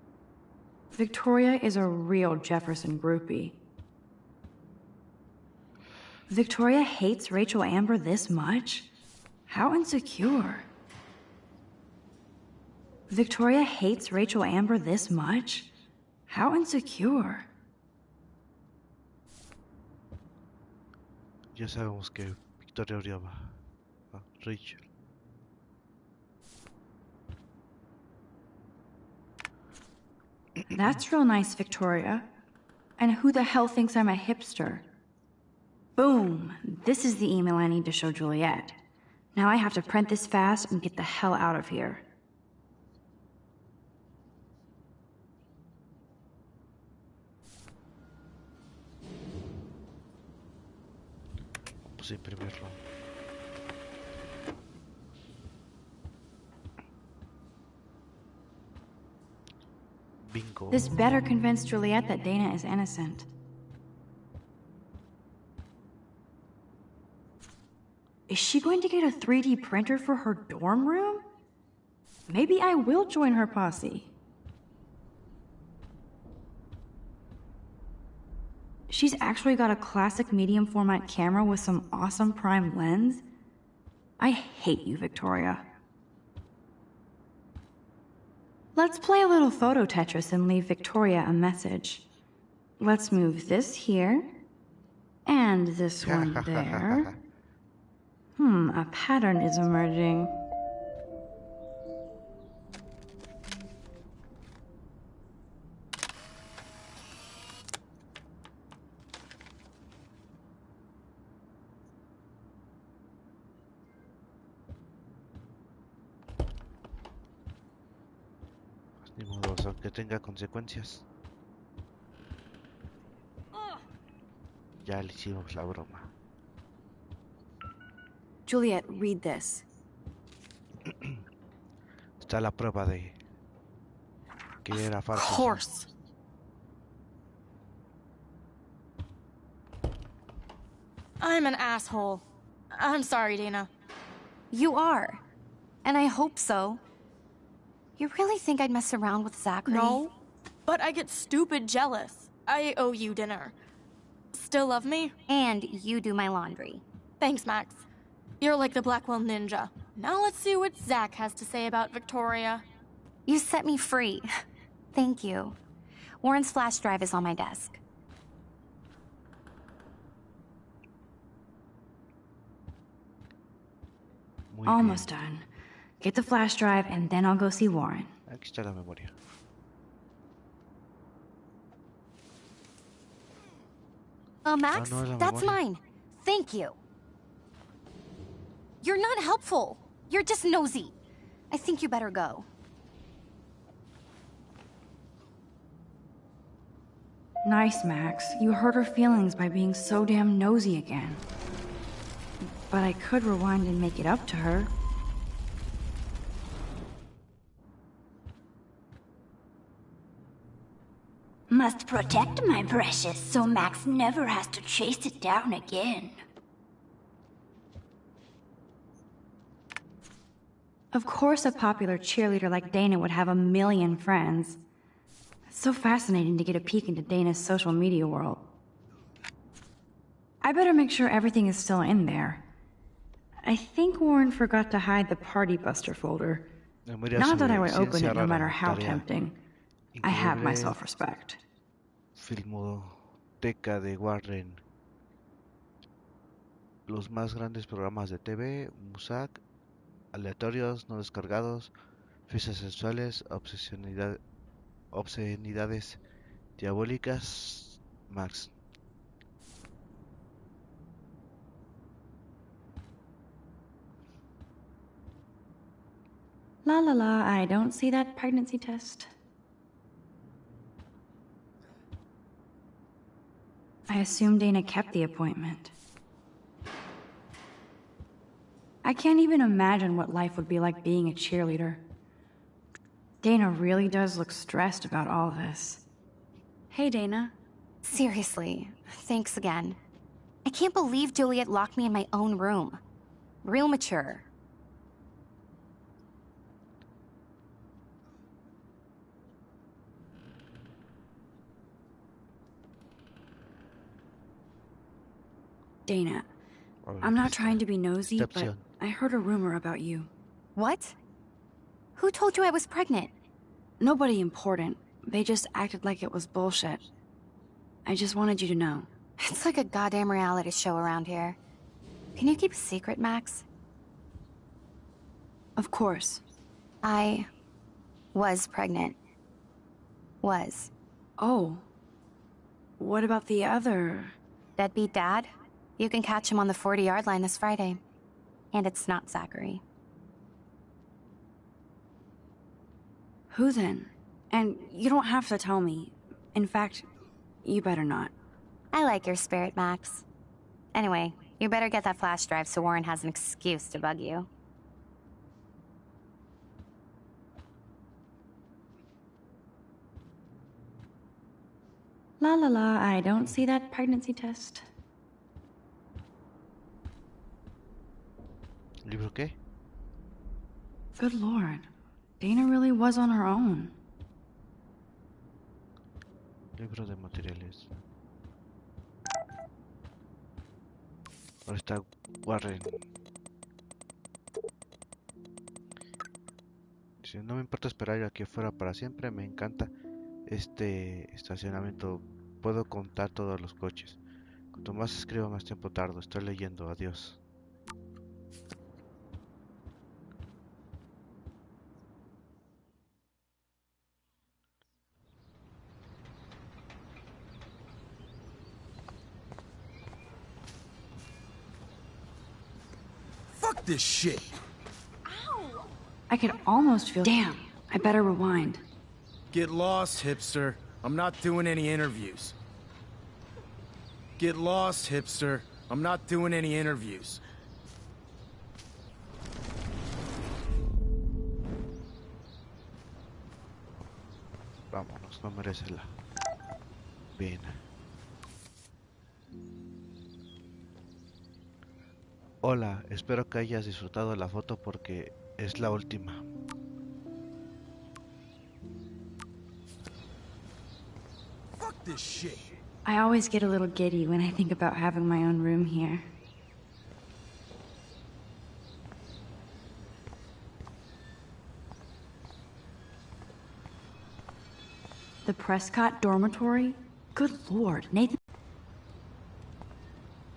Victoria is a real Jefferson groupie. Victoria hates Rachel Amber this much? How insecure. Victoria hates Rachel Amber this much? How insecure. Ya sabemos que Victoria odiaba a Rachel. That's real nice, Victoria. And who the hell thinks I'm a hipster? Boom! This is the email I need to show Juliet. Now I have to print this fast and get the hell out of here. Vamos a imprimirlo. Bingo. This better convince Juliet that Dana is innocent. Is she going to get a 3D printer for her dorm room? Maybe I will join her posse. She's actually got a classic medium format camera with some awesome prime lens. I hate you, Victoria. Let's play a little photo Tetris and leave Victoria a message. Let's move this here, and this one there. A pattern is emerging. Ni modo, aunque tenga consecuencias. Ya le hicimos la broma. Juliet, read this. Está la prueba de que era falso. Of course. I'm an asshole. I'm sorry, Dana. You are. And I hope so. You really think I'd mess around with Zachary? No, but I get stupid jealous. I owe you dinner. Still love me? And you do my laundry. Thanks, Max. You're like the Blackwell Ninja. Now let's see what Zach has to say about Victoria. You set me free. Thank you. Warren's flash drive is on my desk. Almost done. Get the flash drive and then I'll go see Warren. Aquí está la memoria. Max, no es la that's memoria. mine. Thank you. You're not helpful. You're just nosy. I think you better go. Nice, Max. You hurt her feelings by being so damn nosy again. But I could rewind and make it up to her. Must protect my precious so Max never has to chase it down again. Of course a popular cheerleader like Dana would have a million friends. It's so fascinating to get a peek into Dana's social media world. I better make sure everything is still in there. I think Warren forgot to hide the Party Buster folder. Not that I would open it no matter how tempting. I have my self-respect. Filmoteca de Warren. Los más grandes programas de TV, Musak, aleatorios, no descargados, fiestas sexuales, obscenidades diabólicas, Max. La la la, I don't see that pregnancy test. I assume Dana kept the appointment. I can't even imagine what life would be like being a cheerleader. Dana really does look stressed about all this. Hey, Dana. Seriously, thanks again. I can't believe Juliet locked me in my own room. Real mature. Dana, I'm not trying to be nosy, but I heard a rumor about you. What? Who told you I was pregnant? Nobody important. They just acted like it was bullshit. I just wanted you to know. It's like a goddamn reality show around here. Can you keep a secret, Max? Of course. I was pregnant. Was. Oh. What about the other? Deadbeat dad? You can catch him on the 40-yard line this Friday. And it's not Zachary. Who then? And you don't have to tell me. In fact, you better not. I like your spirit, Max. Anyway, you better get that flash drive so Warren has an excuse to bug you. La la la, I don't see that pregnancy test. ¿Libro qué? Good lord. Dana really was on her own. Libro de materiales. Ahora está Warren. Dice, no me importa esperar aquí afuera para siempre. Me encanta este estacionamiento. Puedo contar todos los coches. Cuanto más escribo, más tiempo tardo. Estoy leyendo. Adiós. Fuck this shit. Ow! I could almost feel. Damn, I better rewind. Get lost, hipster. I'm not doing any interviews. Get lost, hipster. I'm not doing any interviews. Vámonos, no merece la pena. Hola, espero que hayas disfrutado la foto porque es la última. Fuck this shit. I always get a little giddy when I think about having my own room here. The Prescott dormitory? Good lord, Nathan.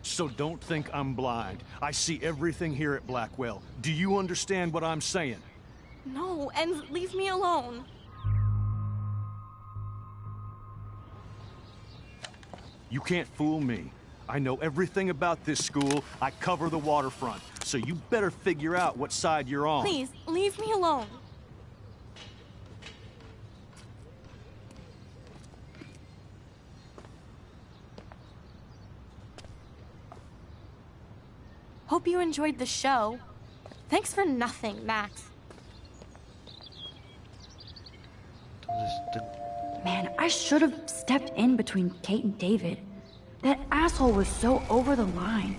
So don't think I'm blind. I see everything here at Blackwell. Do you understand what I'm saying? No, and leave me alone. You can't fool me. I know everything about this school. I cover the waterfront. So you better figure out what side you're on. Please, leave me alone. Hope you enjoyed the show. Thanks for nothing, Max. Man, I should have stepped in between Kate and David. That asshole was so over the line.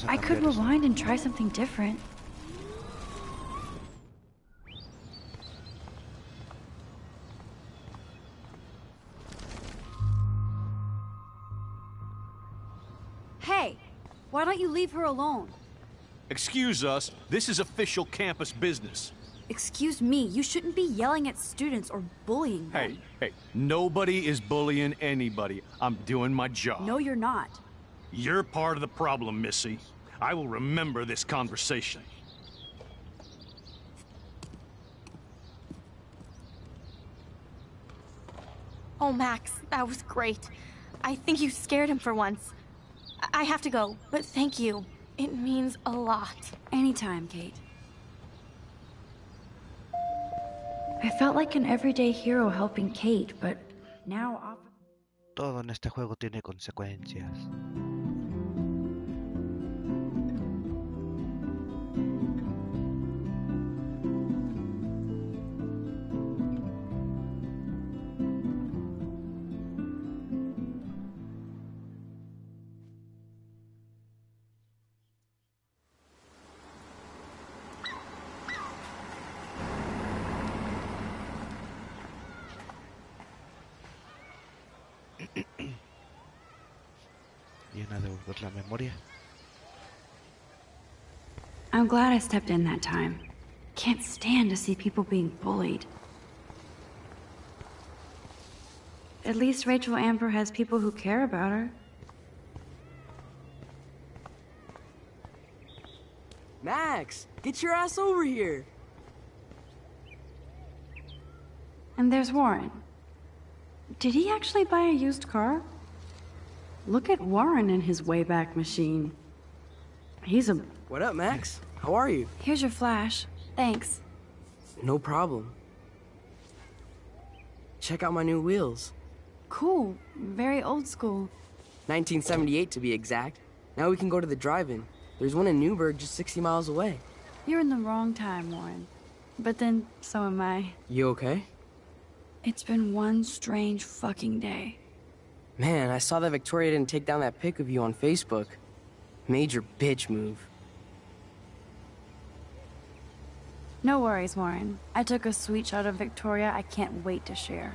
I could rewind and try something different. Hey, why don't you leave her alone? Excuse us, this is official campus business. Excuse me, you shouldn't be yelling at students or bullying them. Hey, nobody is bullying anybody. I'm doing my job. No, you're not. You're part of the problem, Missy. I will remember this conversation. Oh, Max, that was great. I think you scared him for once. I have to go, but thank you. It means a lot. Anytime, Kate. I felt like an everyday hero helping Kate, but now... Todo en este juego tiene consecuencias. ver la memoria. I'm glad I stepped in that time. Can't stand to see people being bullied. At least Rachel Amber has people who care about her. Max, get your ass over here. And there's Warren. Did he actually buy a used car? Look at Warren and his Wayback Machine. He's a... What up, Max? How are you? Here's your flash. Thanks. No problem. Check out my new wheels. Cool. Very old school. 1978 to be exact. Now we can go to the drive-in. There's one in Newburgh just 60 miles away. You're in the wrong time, Warren. But then, so am I. You okay? It's been one strange fucking day. Man, I saw that Victoria didn't take down that pic of you on Facebook. Major bitch move. No worries, Warren. I took a sweet shot of Victoria I can't wait to share.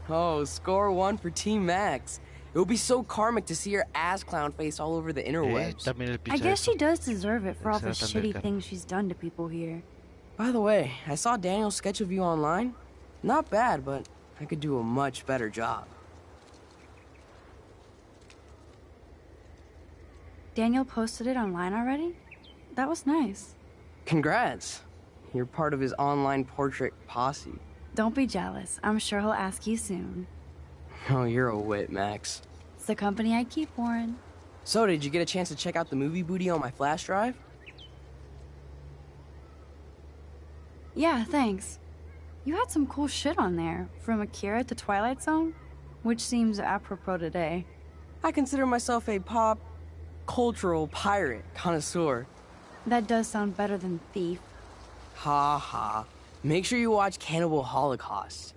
Oh, score 1 for Team Max. It would be so karmic to see her ass clown face all over the interwebs. I guess she does deserve it for all the shitty things she's done to people here. By the way, I saw Daniel's sketch of you online. Not bad, but I could do a much better job. Daniel posted it online already? That was nice. Congrats. You're part of his online portrait posse. Don't be jealous. I'm sure he'll ask you soon. Oh, you're a wit, Max. It's the company I keep, Warren. So, did you get a chance to check out the movie booty on my flash drive? Yeah, thanks. You had some cool shit on there, from Akira to Twilight Zone, which seems apropos today. I consider myself a pop cultural pirate connoisseur. That does sound better than thief. Ha ha. Make sure you watch Cannibal Holocaust.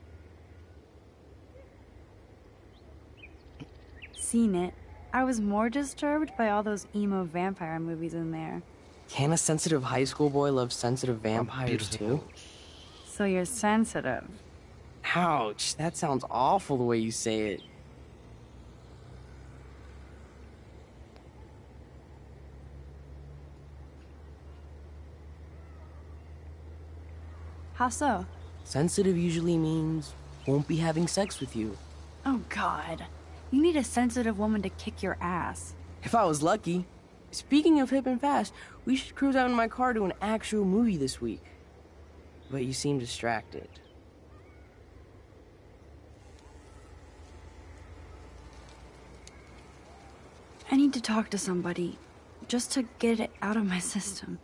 Seen it. I was more disturbed by all those emo vampire movies in there. Can a sensitive high school boy love sensitive vampires too? So you're sensitive. Ouch, that sounds awful the way you say it. How so? Sensitive usually means won't be having sex with you. Oh God. You need a sensitive woman to kick your ass. If I was lucky. Speaking of hip and fast, we should cruise out in my car to an actual movie this week. But you seem distracted. I need to talk to somebody, just to get it out of my system.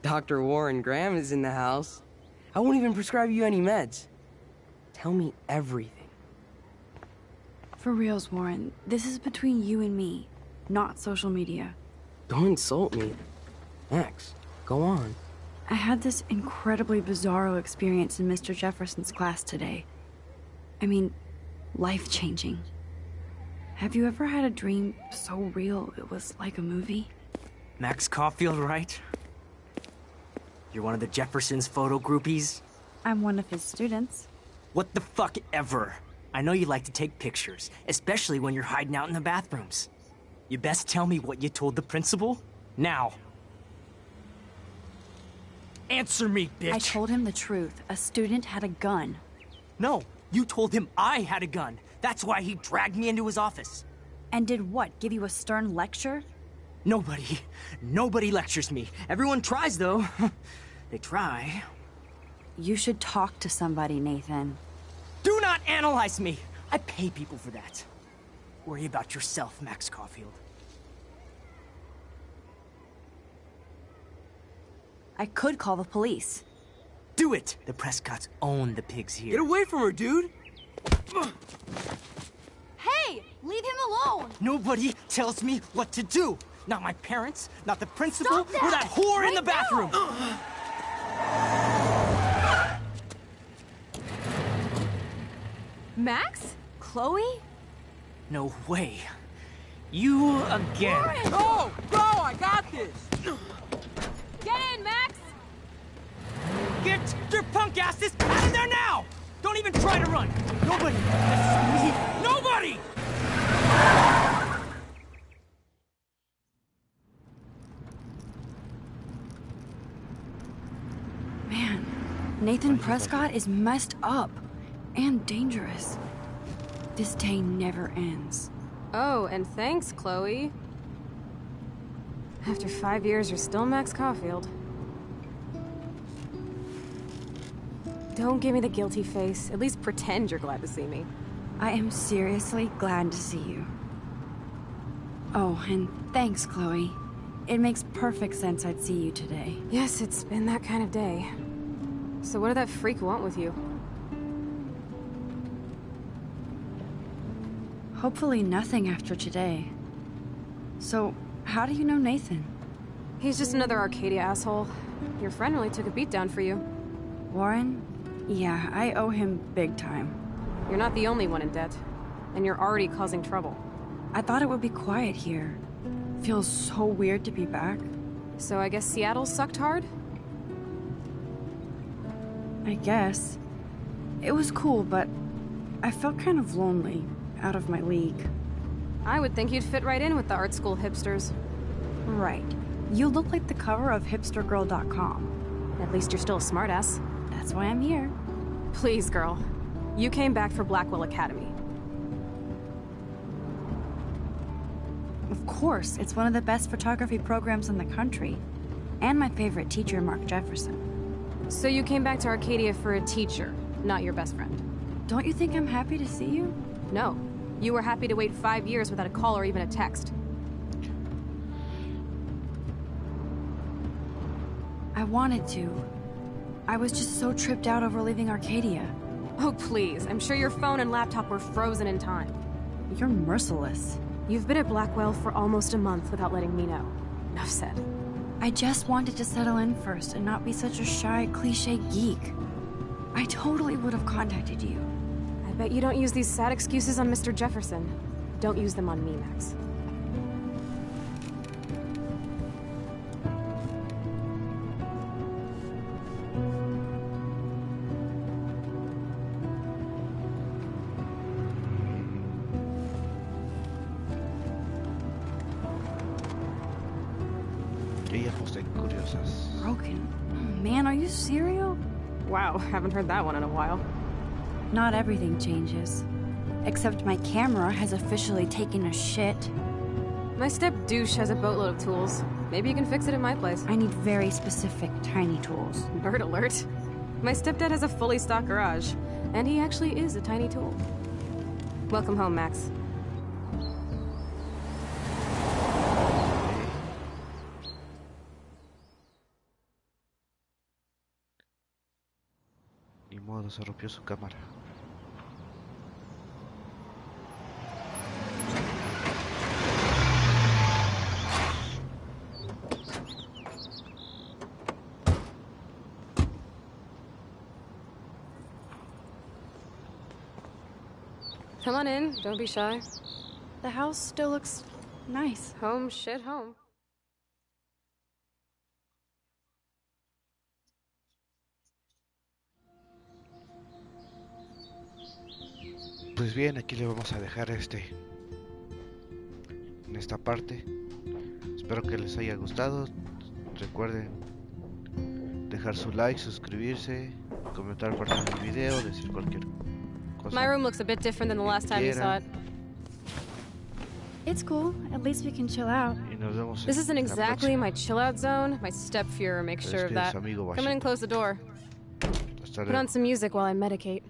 Dr. Warren Graham is in the house. I won't even prescribe you any meds. Tell me everything. For reals, Warren, this is between you and me, not social media. Don't insult me. Max, go on. I had this incredibly bizarro experience in Mr. Jefferson's class today. I mean, life-changing. Have you ever had a dream so real it was like a movie? Max Caulfield, right? You're one of the Jefferson's photo groupies? I'm one of his students. What the fuck ever? I know you like to take pictures, especially when you're hiding out in the bathrooms. You best tell me what you told the principal, now. Answer me, bitch! I told him the truth. A student had a gun. No, you told him I had a gun. That's why he dragged me into his office. And did what, give you a stern lecture? Nobody lectures me. Everyone tries, though. They try. You should talk to somebody, Nathan. Do not analyze me! I pay people for that. Worry about yourself, Max Caulfield. I could call the police. Do it! The Prescotts own the pigs here. Get away from her, dude! Hey! Leave him alone! Nobody tells me what to do! Not my parents, not the principal, Stop that! or that whore right in the bathroom! Max? Chloe? No way. You again. Warren! Go! Go! I got this! Get in, Max! Get your punk asses out of there now! Don't even try to run! Nobody! Nobody! Nathan Prescott is messed up and dangerous. This day never ends. Oh, and thanks, Chloe. After 5 years, you're still Max Caulfield. Don't give me the guilty face. At least pretend you're glad to see me. I am seriously glad to see you. Oh, and thanks, Chloe. It makes perfect sense I'd see you today. Yes, it's been that kind of day. So what did that freak want with you? Hopefully nothing after today. So, how do you know Nathan? He's just another Arcadia asshole. Your friend really took a beat down for you. Warren? Yeah, I owe him big time. You're not the only one in debt. And you're already causing trouble. I thought it would be quiet here. Feels so weird to be back. So I guess Seattle sucked hard? I guess. It was cool, but I felt kind of lonely, out of my league. I would think you'd fit right in with the art school hipsters. Right. You look like the cover of hipstergirl.com. At least you're still a smartass. That's why I'm here. Please, girl. You came back for Blackwell Academy. Of course, it's one of the best photography programs in the country. And my favorite teacher, Mark Jefferson. So you came back to Arcadia for a teacher, not your best friend. Don't you think I'm happy to see you? No. You were happy to wait 5 years without a call or even a text. I wanted to. I was just so tripped out over leaving Arcadia. Oh, please. I'm sure your phone and laptop were frozen in time. You're merciless. You've been at Blackwell for almost a month without letting me know. Enough said. I just wanted to settle in first and not be such a shy, cliché geek. I totally would have contacted you. I bet you don't use these sad excuses on Mr. Jefferson. Don't use them on me, Max. Broken. Oh, man, are you serial? Wow, haven't heard that one in a while. Not everything changes. Except my camera has officially taken a shit. My step-douche has a boatload of tools. Maybe you can fix it at my place. I need very specific, tiny tools. Nerd alert. My stepdad has a fully stocked garage, and he actually is a tiny tool. Welcome home, Max. Ni modo, se rompió su cámara. Come on in, don't be shy. The house still looks nice. Home shit home. Pues bien, aquí le vamos a dejar en esta parte. Espero que les haya gustado. Recuerden dejar su like, suscribirse, comentar parte del video, decir cualquier cosa. My room looks a bit different than the last time you saw it. It's cool. At least we can chill out. Y nos vemos This isn't en la exactly próxima. my chill out zone. My stepfuhrer makes sure of that. Amigo Come in and close the door. Hasta Put on some music while I medicate.